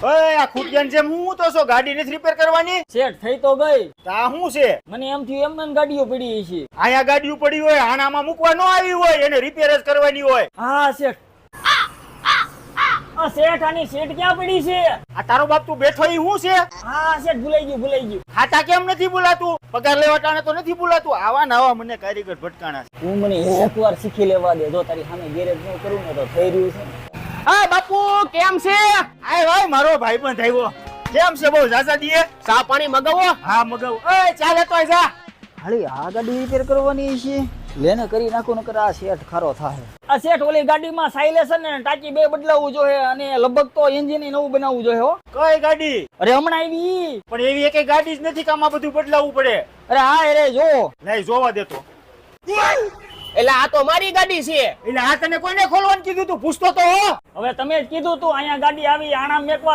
ઓય આ ખૂટિયાન જેમ હું તો છો ગાડી નથી રિપેર કરવાની? શેઠ થઈ તો ગઈ. તા શું છે? મને એમ થયું એમને ગાડીઓ પડી છે. આયા ગાડીઓ પડી હોય આનામાં મૂકવા ન આવી હોય એને રિપેર જ કરવાની હોય. હા શેઠ. શેઠ આની સીટ ક્યાં પડી છે? આ તારો બાપ તું બેઠો ઈ શું છે? હા શેઠ ભૂલાઈ ગયું. ખાતા કેમ નથી બોલાતું? પગાર લેવા ટાણે તો નથી બોલાતું. આવા નવા મને કારીગર ભટકાણા છે. તું મને એકવાર શીખી લેવા દે. જો તારી સામે ગેરેજ ન કરું ને તો થઈ રહ્યું છે. હા બાપુ કેમ છે? આય ભાઈ મારો ભાઈબંધ આવ્યો. કેમ છે બહુ ઝાઝા દીએ? ચા પાણી મગાવો. હા મગાવ. ઓય ચાલે તોય જા. હાલી આ ગાડી રિપેર કરવાની છે. લેને કરી નાખો નકર આ શેઠ ખારો થાય. આ શેઠ ઓલી ગાડીમાં સાયલેન્સર ને ટાંકી બે બદલાવવું જોઈએ અને લગભગ તો એન્જિન નવું બનાવવું જોઈએ હો. કઈ ગાડી? અરે હમણાં આવી. પણ એવી એક ગાડી જ નથી કે આમાં બધું બદલાવવું પડે. અરે હા અરે જો નહીં જોવા દેતો. એટલે આ તો મારી ગાડી છે. એટલે આ તને કોઈને ખોલવાનું કીધું તું? પૂછતો તો હો. હવે તમે જ કીધું તું અહીંયા ગાડી આવી આણા મેકવા